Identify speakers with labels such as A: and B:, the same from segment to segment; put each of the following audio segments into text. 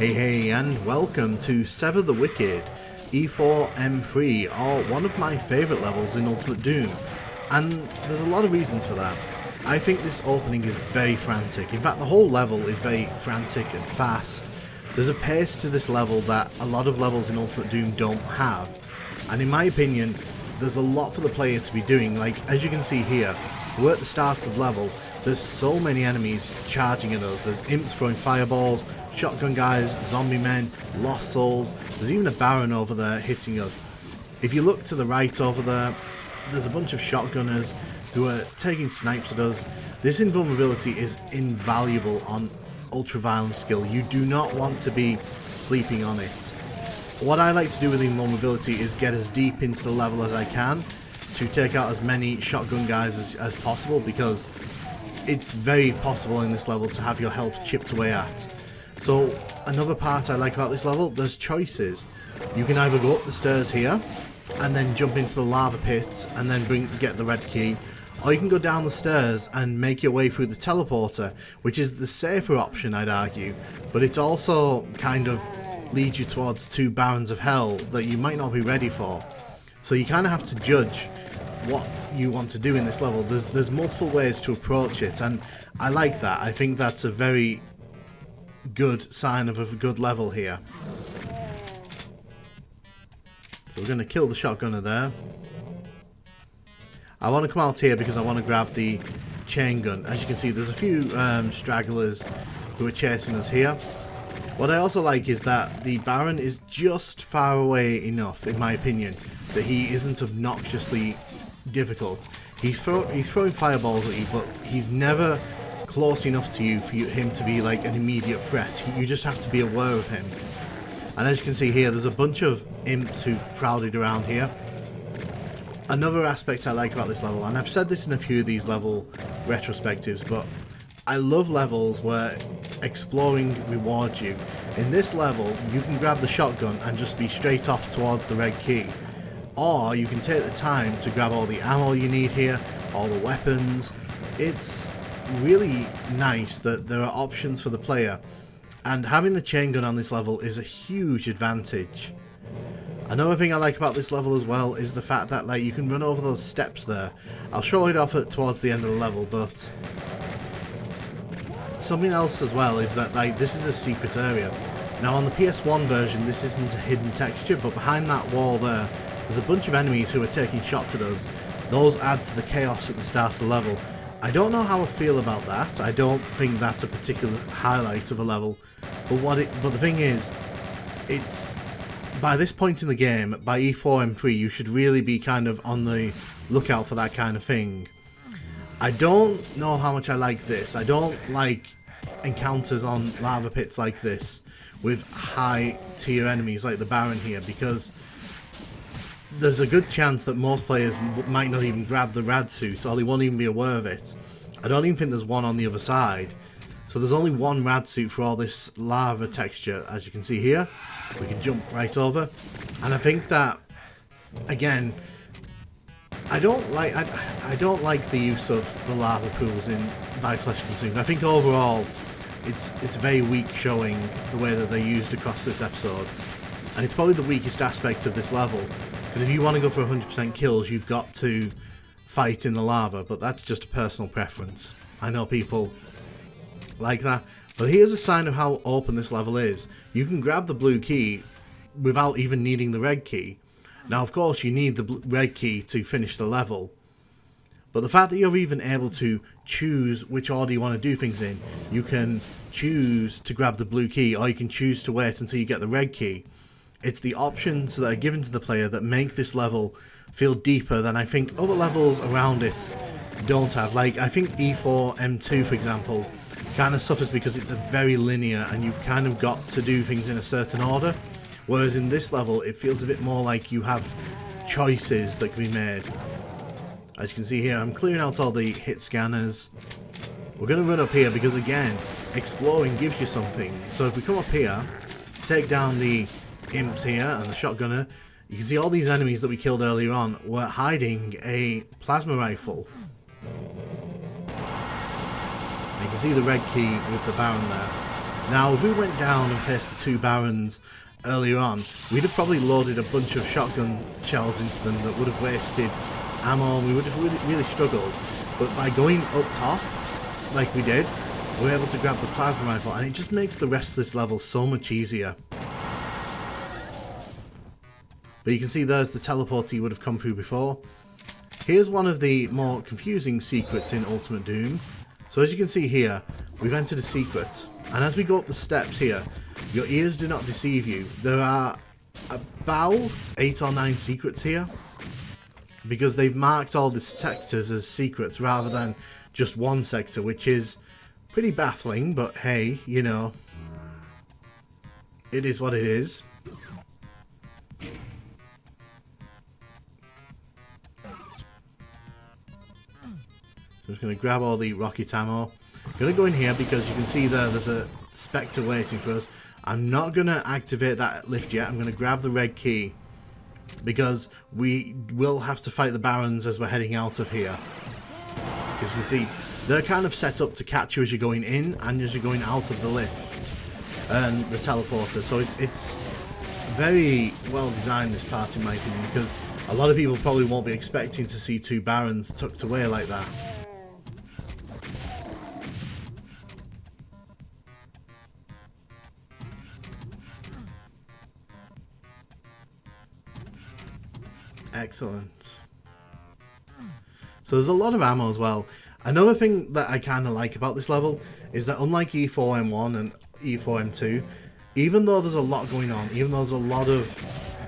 A: Hey, and welcome to Sever the Wicked, E4M3, or one of my favourite levels in Ultimate Doom. And there's a lot of reasons for that. I think this opening is very frantic. In fact, the whole level is very frantic and fast. There's a pace to this level that a lot of levels in Ultimate Doom don't have. And in my opinion, there's a lot for the player to be doing. Like, as you can see here, we're at the start of the level. There's so many enemies charging at us. There's imps throwing fireballs, shotgun guys, zombie men, lost souls. There's even a baron over there hitting us. If you look to the right over there, there's a bunch of shotgunners who are taking snipes at us. This invulnerability is invaluable on ultra-violent skill. You do not want to be sleeping on it. What I like to do with invulnerability is get as deep into the level as I can to take out as many shotgun guys as possible, because it's very possible in this level to have your health chipped away at. So another part I like about this level, there's choices. You can either go up the stairs here and then jump into the lava pit and then get the red key, or you can go down the stairs and make your way through the teleporter, which is the safer option, I'd argue, but it's also kind of leads you towards two barons of hell that you might not be ready for. So you kind of have to judge what you want to do in this level. There's multiple ways to approach it, and I like that. I think that's a very good sign of a good level here. So we're going to kill the shotgunner there. I want to come out here because I want to grab the chain gun. As you can see, there's a few stragglers who are chasing us here. What I also like is that the baron is just far away enough, in my opinion, that he isn't obnoxiously difficult. He's throwing fireballs at you, but he's never close enough to you for him to be like an immediate threat. You just have to be aware of him. And as you can see here, there's a bunch of imps who've crowded around here. Another aspect I like about this level, and I've said this in a few of these level retrospectives, but I love levels where exploring rewards you. In this level, you can grab the shotgun and just be straight off towards the red key. Or you can take the time to grab all the ammo you need here, all the weapons. It's really nice that there are options for the player, and having the chain gun on this level is a huge advantage. Another thing I like about this level as well is the fact that like you can run over those steps there. I'll show it off towards the end of the level, but something else as well is that like this is a secret area. Now on the PS1 version this isn't a hidden texture, but behind that wall there's a bunch of enemies who are taking shots at us. Those add to the chaos at the start of the level. I don't know how I feel about that. I don't think that's a particular highlight of a level. But the thing is, it's by this point in the game, by E4M3, you should really be kind of on the lookout for that kind of thing. I don't know how much I like this. I don't like encounters on lava pits like this with high tier enemies like the Baron here, because there's a good chance that most players might not even grab the rad suit, or they won't even be aware of it. I don't even think there's one on the other side. So there's only one rad suit for all this lava texture. As you can see here, we can jump right over. And I think that, again, I don't like the use of the lava pools in by Flesh Consumed. I think overall it's very weak showing the way that they're used across this episode. And it's probably the weakest aspect of this level. Because if you want to go for 100% kills, you've got to fight in the lava, but that's just a personal preference. I know people like that, but here's a sign of how open this level is. You can grab the blue key without even needing the red key. Now, of course, you need the red key to finish the level, but the fact that you're even able to choose which order you want to do things in, you can choose to grab the blue key, or you can choose to wait until you get the red key. It's the options that are given to the player that make this level feel deeper than I think other levels around it don't have. Like, I think E4M2, for example, kind of suffers because it's a very linear and you've kind of got to do things in a certain order. Whereas in this level, it feels a bit more like you have choices that can be made. As you can see here, I'm clearing out all the hit scanners. We're going to run up here because, again, exploring gives you something. So if we come up here, take down the imps here and the shotgunner, you can see all these enemies that we killed earlier on were hiding a plasma rifle. You can see the red key with the Baron there. Now, if we went down and faced the 2 barons earlier on, we'd have probably loaded a bunch of shotgun shells into them that would have wasted ammo, and we would have really struggled. But by going up top, like we did, we're able to grab the plasma rifle, and it just makes the rest of this level so much easier. But you can see there's the teleporter you would have come through before. Here's one of the more confusing secrets in Ultimate Doom. So as you can see here, we've entered a secret. And as we go up the steps here, your ears do not deceive you. There are about 8 or 9 secrets here, because they've marked all the sectors as secrets rather than just one sector, which is pretty baffling, but hey, you know, it is what it is. So I'm just going to grab all the rocket ammo. I'm going to go in here because you can see there's a spectre waiting for us. I'm not going to activate that lift yet. I'm going to grab the red key because we will have to fight the barons as we're heading out of here. Because you can see they're kind of set up to catch you as you're going in and as you're going out of the lift and the teleporter. So it's very well designed, this part, in my opinion, because a lot of people probably won't be expecting to see 2 barons tucked away like that. Excellent. So there's a lot of ammo as well. Another thing that I kind of like about this level is that unlike E4M1 and E4M2, even though there's a lot going on, even though there's a lot of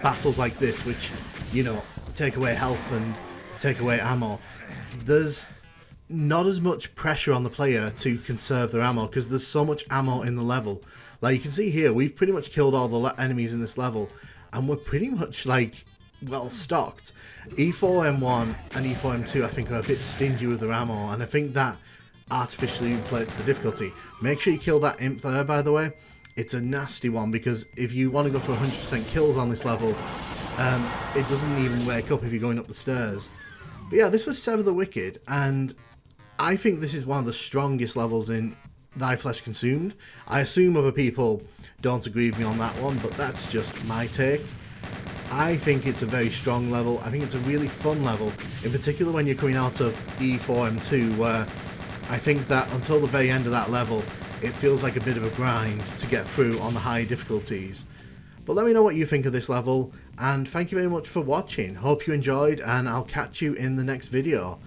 A: battles like this, which, you know, take away health and take away ammo, there's not as much pressure on the player to conserve their ammo because there's so much ammo in the level. Like you can see here, we've pretty much killed all the enemies in this level, and we're pretty much like well stocked. E4M1 and E4M2 I think are a bit stingy with their ammo, and I think that artificially inflates the difficulty. Make sure you kill that imp there, by the way. It's a nasty one, because if you want to go for 100% kills on this level, it doesn't even wake up if you're going up the stairs. But yeah, this was Sever the Wicked, and I think this is one of the strongest levels in Thy Flesh Consumed. I assume other people don't agree with me on that one, but that's just my take. I think it's a very strong level. I think it's a really fun level, in particular when you're coming out of E4M2, where I think that until the very end of that level, it feels like a bit of a grind to get through on the high difficulties. But let me know what you think of this level, and thank you very much for watching. Hope you enjoyed, and I'll catch you in the next video.